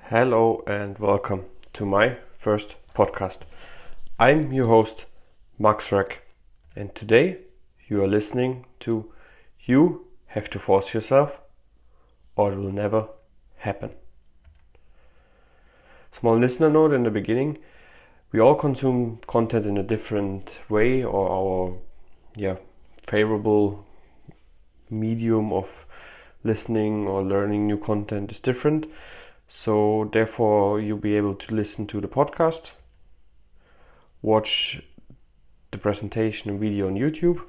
Hello and welcome to my first podcast. I'm your host, Max Rack, and today you are listening to You Have to Force Yourself or It Will Never Happen. Small listener note in the beginning, we all consume content in a different way, or our favorable medium of listening or learning new content is different. So therefore you'll be able to listen to the podcast, watch the presentation and video on YouTube,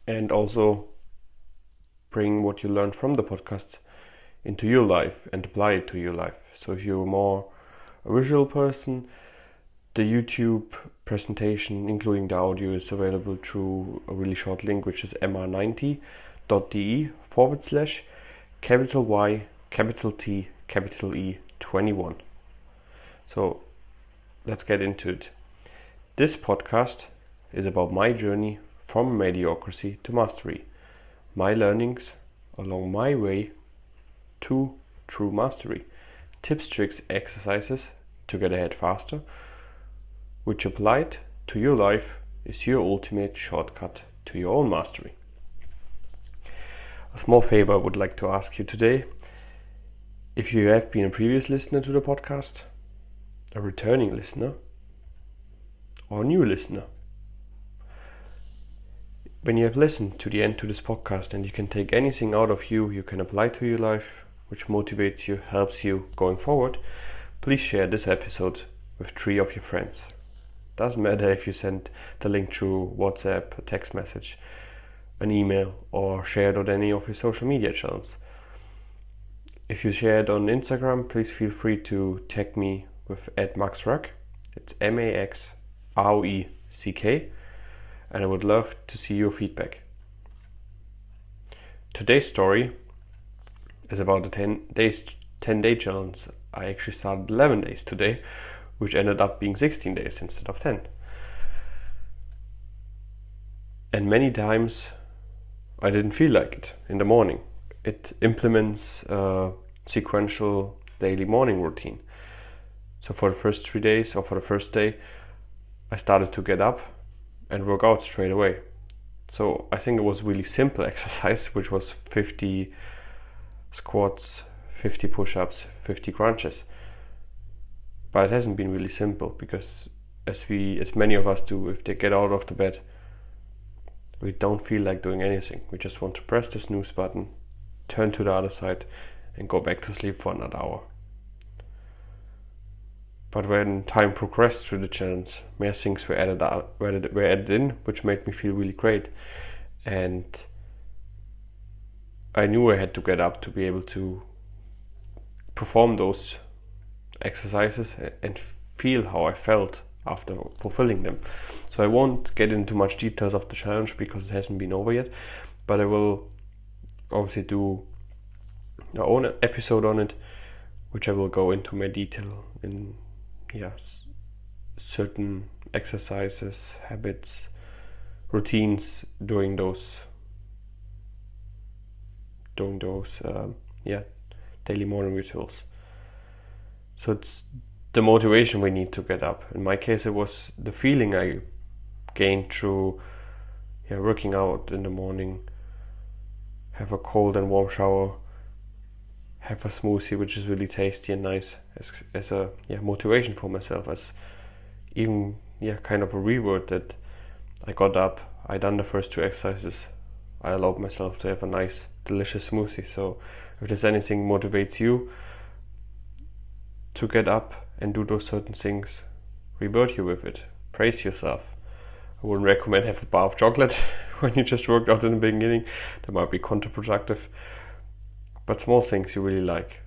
and also bring what you learned from the podcast into your life and apply it to your life. So if you're more a visual person, the YouTube presentation, including the audio, is available through a really short link, which is mr90.de/Y_T E21. So let's get into it. This podcast is about my journey from mediocrity to mastery, my learnings along my way to true mastery, tips, tricks, exercises to get ahead faster, which applied to your life is your ultimate shortcut to your own mastery. A small favor I would like to ask you today: if you have been a previous listener to the podcast, a returning listener, or a new listener, when you have listened to the end to this podcast and you can take anything out of you can apply to your life, which motivates you, helps you going forward, please share this episode with 3 of your friends. Doesn't matter if you send the link through WhatsApp, a text message, an email, or share it on any of your social media channels. If you share it on Instagram, please feel free to tag me with @MaxRock. It's MaxRoeck, and I would love to see your feedback. Today's story is about the 10-day challenge. I actually started 11 days today, which ended up being 16 days instead of 10. And many times I didn't feel like it in the morning. It implements a sequential daily morning routine. So for the first 3 days, or for the first day, I started to get up and work out straight away. So I think it was really simple exercise, which was 50 squats, 50 push-ups, 50 crunches. But it hasn't been really simple, because as many of us do, if they get out of the bed, we don't feel like doing anything. We just want to press the snooze button, turn to the other side, and go back to sleep for another hour. But when time progressed through the challenge, more things were added in, which made me feel really great. And I knew I had to get up to be able to perform those exercises and feel how I felt after fulfilling them. So I won't get into much details of the challenge because it hasn't been over yet, but I will obviously do my own episode on it, which I will go into more detail in certain exercises, habits, routines during those daily morning rituals. So it's the motivation we need to get up. In my case, it was the feeling I gained through working out in the morning, have a cold and warm shower, have a smoothie which is really tasty and nice, as a motivation for myself, as even kind of a reward that I got up, I done the first 2 exercises, I allowed myself to have a nice delicious smoothie. So if there's anything motivates you to get up and do those certain things, reward you with it, praise yourself. I wouldn't recommend have a bar of chocolate when you just worked out in the beginning. That might be counterproductive. But small things you really like.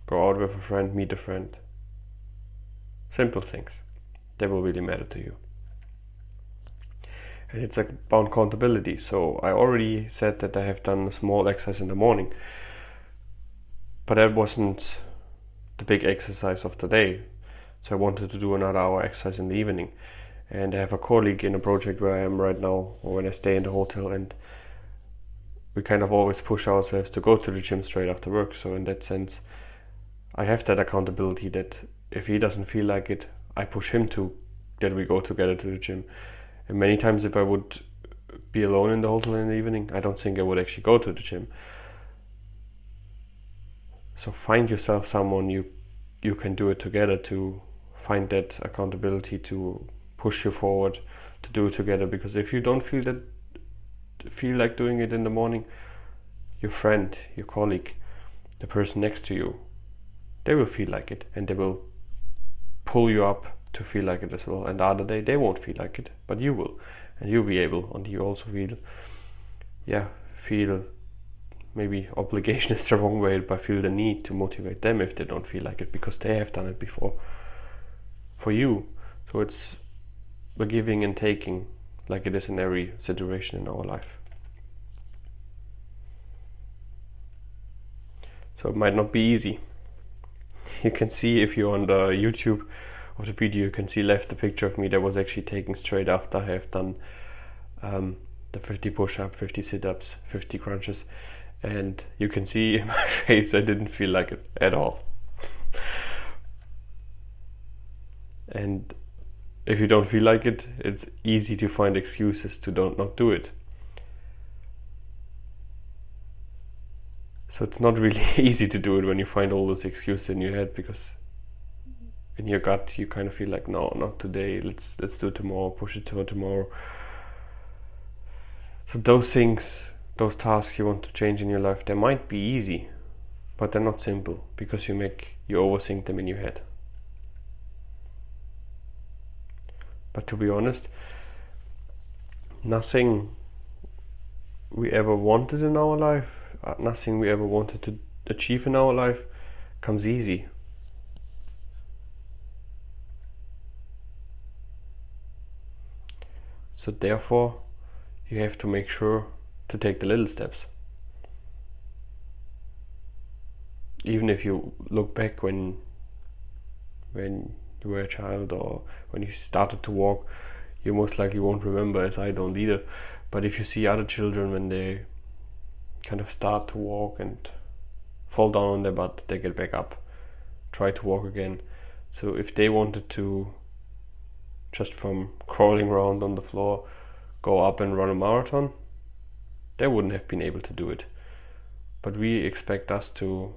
Go out with a friend, meet a friend. Simple things. They will really matter to you. And it's about accountability. So I already said that I have done a small exercise in the morning. But that wasn't the big exercise of the day. So I wanted to do another hour exercise in the evening. And I have a colleague in a project where I am right now, or when I stay in the hotel, and we kind of always push ourselves to go to the gym straight after work. So in that sense, I have that accountability that if he doesn't feel like it, I push him to, that we go together to the gym. And many times if I would be alone in the hotel in the evening, I don't think I would actually go to the gym. So find yourself someone you can do it together, to find that accountability, to push you forward, to do it together. Because if you don't feel like doing it in the morning, your friend, your colleague, the person next to you, they will feel like it, and they will pull you up to feel like it as well. And the other day they won't feel like it, but you will, and you'll be able, and you also feel maybe obligation is the wrong way, but feel the need to motivate them if they don't feel like it, because they have done it before for you. So it's the giving and taking, like it is in every situation in our life. So it might not be easy. You can see, if you're on the YouTube of the video, you can see left the picture of me that was actually taken straight after I have done the 50 push-up, 50 sit-ups, 50 crunches, and you can see in my face I didn't feel like it at all. And if you don't feel like it, it's easy to find excuses to not do it. So it's not really easy to do it when you find all those excuses in your head, because in your gut you kind of feel like, no, not today, let's do it tomorrow, push it to tomorrow. So those things, those tasks you want to change in your life, they might be easy, but they're not simple, because you overthink them in your head. But to be honest, nothing we ever wanted in our life, nothing we ever wanted to achieve in our life comes easy. So therefore, you have to make sure to take the little steps. Even if you look back when you were a child, or when you started to walk, you most likely won't remember, as I don't either. But if you see other children, when they kind of start to walk and fall down on their butt, they get back up, try to walk again. So if they wanted to, just from crawling around on the floor, go up and run a marathon, they wouldn't have been able to do it. But we expect us to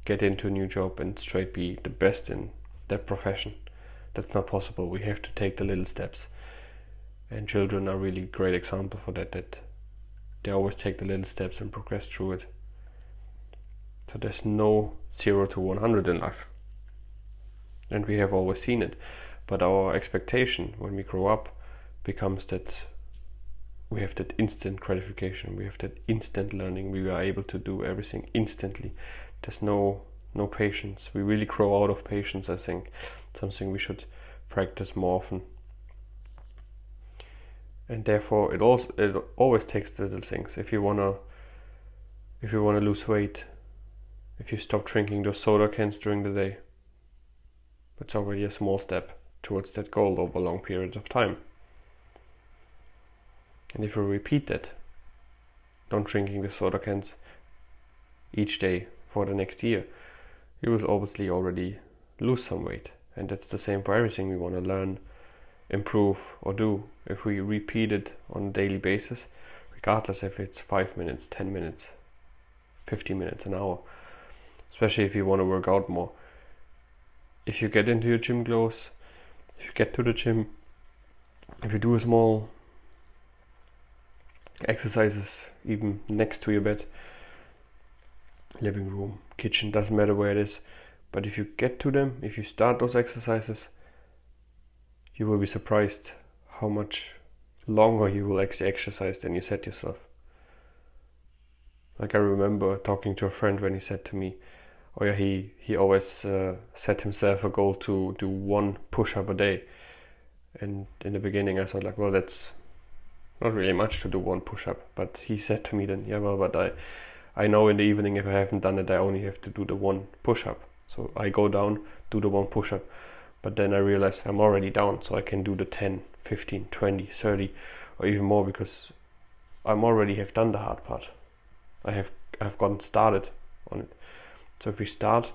get into a new job and straight be the best in that profession. That's not possible. We have to take the little steps. And children are really great example for that they always take the little steps and progress through it. So there's no 0 to 100 in life. And we have always seen it. But our expectation when we grow up becomes that we have that instant gratification, we have that instant learning, we are able to do everything instantly. There's no patience. We really grow out of patience, I think. Something we should practice more often. And therefore it always takes the little things. If you wanna lose weight, if you stop drinking those soda cans during the day, that's already a small step towards that goal over a long period of time. And if you repeat that, don't drinking the soda cans each day for the next year, you will obviously already lose some weight. And that's the same for everything we want to learn, improve, or do. If we repeat it on a daily basis, regardless if it's 5 minutes, 10 minutes, 15 minutes, an hour, especially if you want to work out more. If you get into your gym clothes, if you get to the gym, if you do a small exercises even next to your bed, living room, kitchen, doesn't matter where it is, but if you get to them, if you start those exercises, you will be surprised how much longer you will actually exercise than you set yourself. Like I remember talking to a friend when he said to me, oh yeah, he always set himself a goal to do 1 push-up a day. And in the beginning I thought like, well, that's not really much to do 1 push-up. But he said to me then, yeah, well, but I know in the evening if I haven't done it, I only have to do the 1 push-up. So I go down, do the 1 push-up. But then I realized I'm already down, so I can do the 10, 15, 20, 30, or even more, because I'm already have done the hard part. I've gotten started on it. So if we start,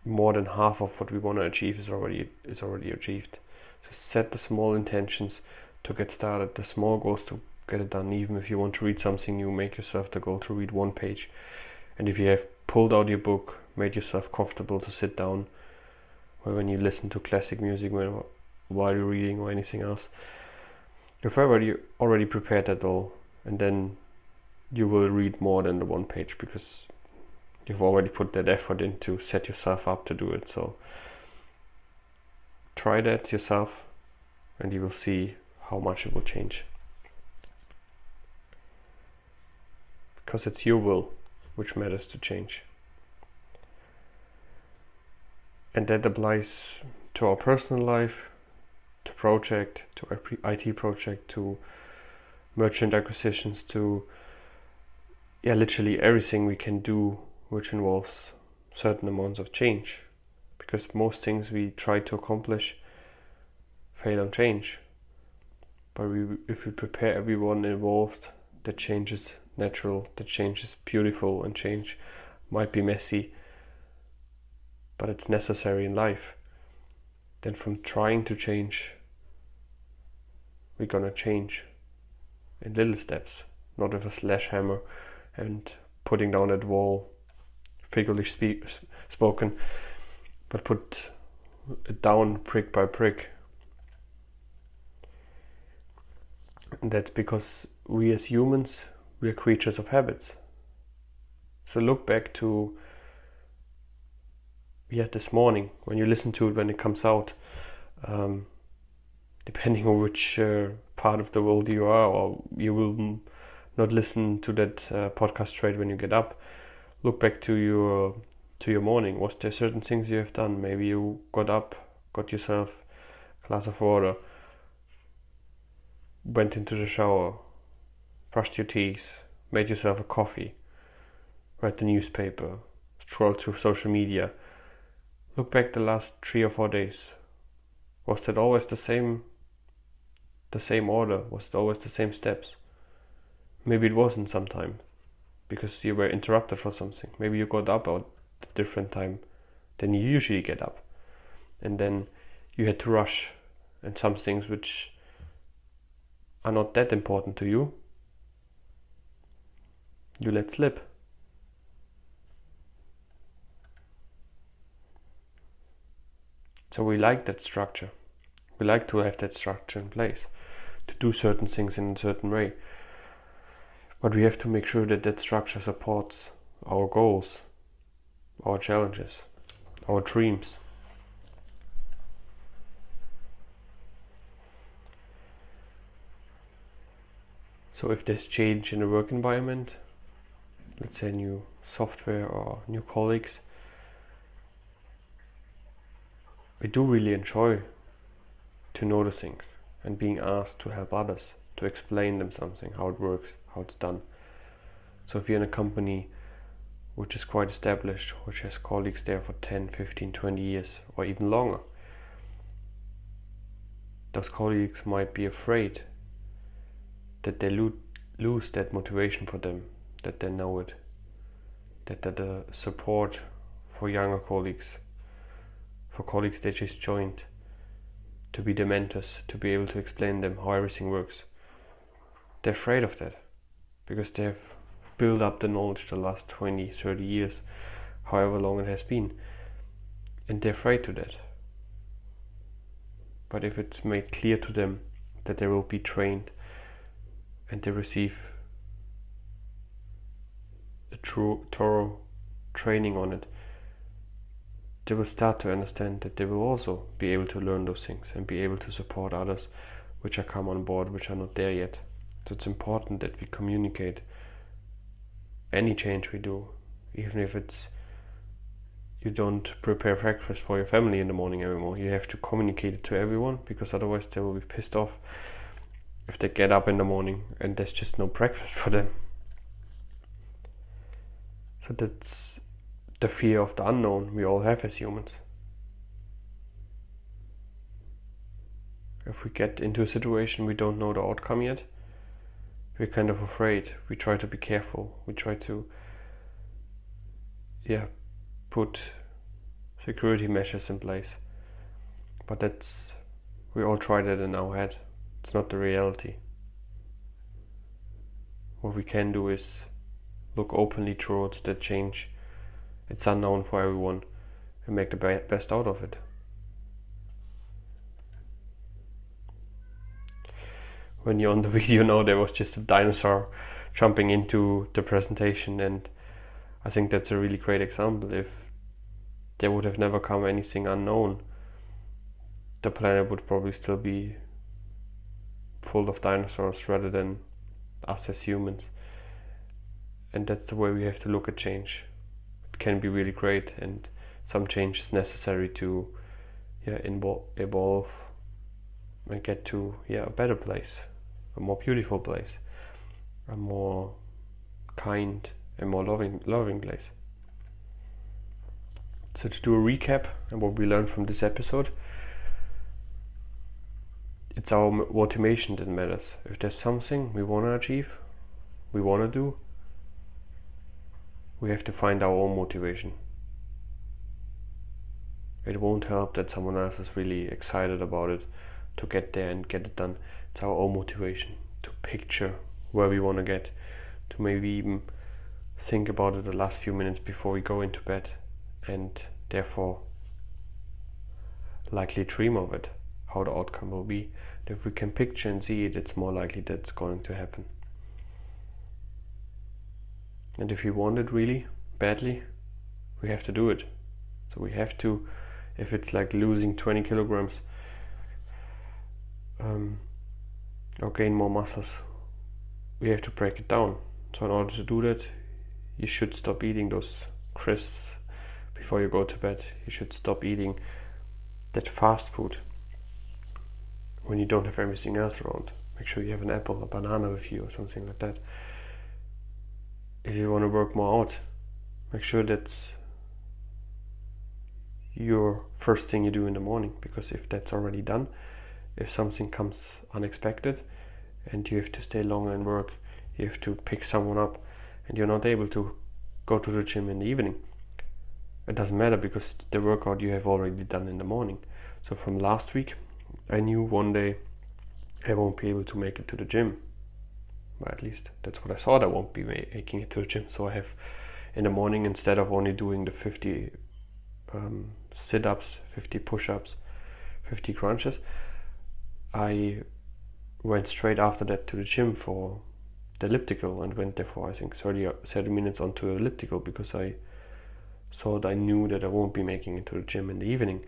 more than half of what we want to achieve is already achieved. So set the small intentions to get started, the small goals to get it done. Even if you want to read something new, make yourself the goal to read 1 page. And if you have pulled out your book, made yourself comfortable to sit down, or when you listen to classic music while you're reading or anything else, you've already prepared that all, and then you will read more than the 1 page because you've already put that effort in to set yourself up to do it. So try that yourself and you will see how much it will change. Because it's your will which matters to change. And that applies to our personal life, to project, to our IT project, to merchant acquisitions, to literally everything we can do which involves certain amounts of change. Because most things we try to accomplish fail on change. But if we prepare everyone involved, the change is natural, the change is beautiful, and change might be messy, but it's necessary in life. Then from trying to change, we're gonna change in little steps, not with a sledgehammer and putting down that wall, figuratively spoken, but put it down brick by brick. And that's because we as humans, we are creatures of habits. So look back to this morning, when you listen to it when it comes out, depending on which part of the world you are, or you will not listen to that podcast straight when you get up. Look back to your morning. Was there certain things you have done? Maybe you got up, got yourself a glass of water, went into the shower, brushed your teeth, made yourself a coffee, read the newspaper, scrolled through social media. Look back the last 3 or 4 days. Was that always the same order? Was it always the same steps? Maybe it wasn't sometime, because you were interrupted for something. Maybe you got up at a different time than you usually get up. And then you had to rush, and some things which are not that important to you, you let slip. So we like that structure. We like to have that structure in place, to do certain things in a certain way. But we have to make sure that that structure supports our goals, our challenges, our dreams. So if there's change in the work environment, let's say new software or new colleagues, we do really enjoy to know the things and being asked to help others, to explain them something, how it works, how it's done. So if you're in a company which is quite established, which has colleagues there for 10, 15, 20 years or even longer, those colleagues might be afraid that they lose that motivation for them, that they know it, that the support for younger colleagues, for colleagues they just joined, to be the mentors, to be able to explain them how everything works. They're afraid of that because they have built up the knowledge the last 20, 30 years, however long it has been, and they're afraid to that. But if it's made clear to them that they will be trained and they receive a thorough training on it, they will start to understand that they will also be able to learn those things and be able to support others which are come on board, which are not there yet. So it's important that we communicate any change we do, even if it's you don't prepare breakfast for your family in the morning anymore. You have to communicate it to everyone, because otherwise they will be pissed off if they get up in the morning and there's just no breakfast for them. So that's the fear of the unknown we all have as humans. If we get into a situation we don't know the outcome yet, we're kind of afraid. We try to be careful. We try to put security measures in place. But we all try that in our head. It's not the reality. What we can do is look openly towards that change. It's unknown for everyone, and make the best out of it. When you're on the video now, there was just a dinosaur jumping into the presentation, and I think that's a really great example. If there would have never come anything unknown, the planet would probably still be full of dinosaurs rather than us as humans. And that's the way we have to look at change. It can be really great, and some change is necessary to evolve and get to a better place, a more beautiful place, a more kind and more loving place. So to do a recap and what we learned from this episode, it's our motivation that matters. If there's something we want to achieve, we want to do, we have to find our own motivation. It won't help that someone else is really excited about it to get there and get it done. It's our own motivation to picture where we want to get, to maybe even think about it the last few minutes before we go into bed, and therefore likely dream of it, how the outcome will be. And if we can picture and see it, it's more likely that it's going to happen. And if we want it really badly, we have to do it. So we have to, if it's like losing 20 kilograms or gain more muscles, we have to break it down. So in order to do that, you should stop eating those crisps before you go to bed. You should stop eating that fast food when you don't have everything else around. Make sure you have an apple, a banana with you or something like that. If you want to work more out, make sure that's your first thing you do in the morning, because if that's already done, if something comes unexpected and you have to stay longer and work, you have to pick someone up and you're not able to go to the gym in the evening, it doesn't matter, because the workout you have already done in the morning. So from last week, I knew one day I won't be able to make it to the gym. Well, at least that's what I thought. I won't be making it to the gym. So I have in the morning, instead of only doing the 50 sit-ups, 50 push-ups, 50 crunches, I went straight after that to the gym for the elliptical, and went there for I think 30 minutes onto the elliptical, because I thought I knew that I won't be making it to the gym in the evening,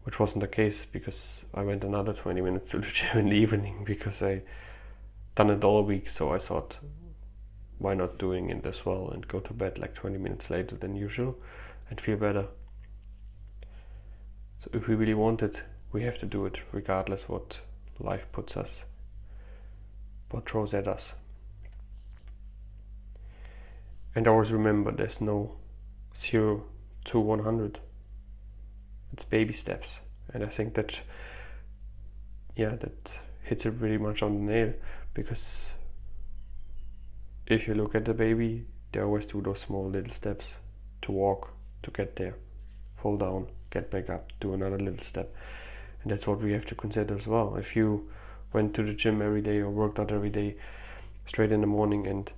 which wasn't the case, because I went another 20 minutes to the gym in the evening, because I done it all week. So I thought, why not doing it as well and go to bed like 20 minutes later than usual and feel better. So if we really want it, we have to do it, regardless what life puts us, what throws at us. And always remember, there's no 0 to 100. It's baby steps. And I think that hits it pretty much on the nail, because if you look at the baby, they always do those small little steps to walk, to get there, fall down, get back up, do another little step. And that's what we have to consider as well. If you went to the gym every day or worked out every day straight in the morning, and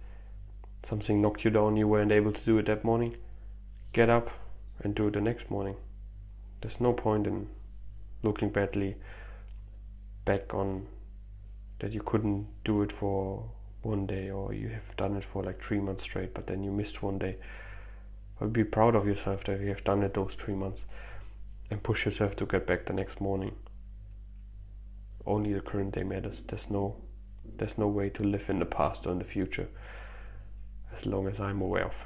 something knocked you down, you weren't able to do it that morning, get up and do it the next morning. There's no point in looking badly back on that you couldn't do it for one day, or you have done it for like 3 months straight, but then you missed one day. But be proud of yourself that you have done it those 3 months, and push yourself to get back the next morning. Only the current day matters. There's no way to live in the past or in the future, as long as I'm aware of.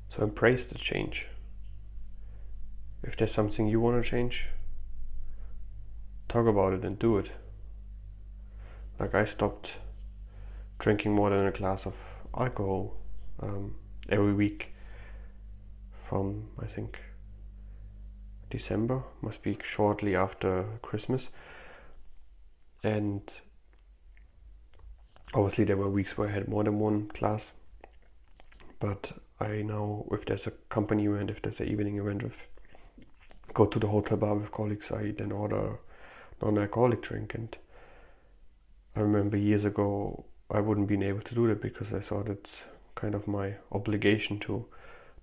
So embrace the change. If there's something you want to change, talk about it and do it. Like, I stopped drinking more than a glass of alcohol every week from, I think, December, must be shortly after Christmas. And obviously there were weeks where I had more than one glass, But I now, if there's a company event, if there's an evening event, go to the hotel bar with colleagues, I then order non-alcoholic drink. And I remember years ago I wouldn't been able to do that because I thought it's kind of my obligation to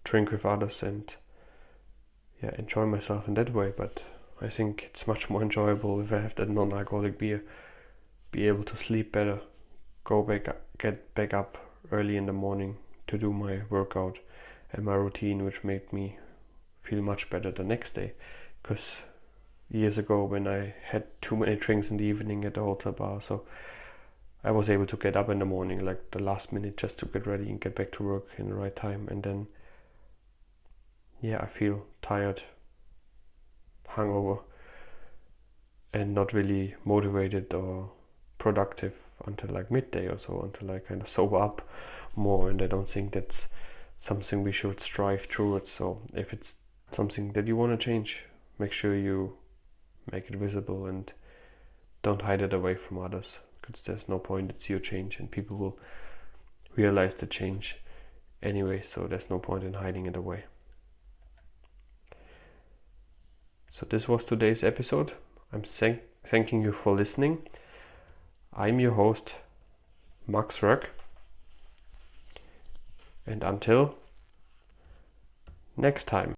drink with others and enjoy myself in that way. But I think it's much more enjoyable if I have that non-alcoholic beer, be able to sleep better, get back up early in the morning to do my workout and my routine, which made me feel much better the next day. Because years ago, when I had too many drinks in the evening at the hotel bar, so I was able to get up in the morning like the last minute just to get ready and get back to work in the right time, and then I feel tired, hungover, and not really motivated or productive until like midday or so, until I kind of sober up more. And I don't think that's something we should strive towards. So if it's something that you want to change, make sure you make it visible and don't hide it away from others, because there's no point. It's your change and people will realize the change anyway, so there's no point in hiding it away. So this was today's episode. I'm thanking you for listening. I'm your host, Max Röck, and until next time.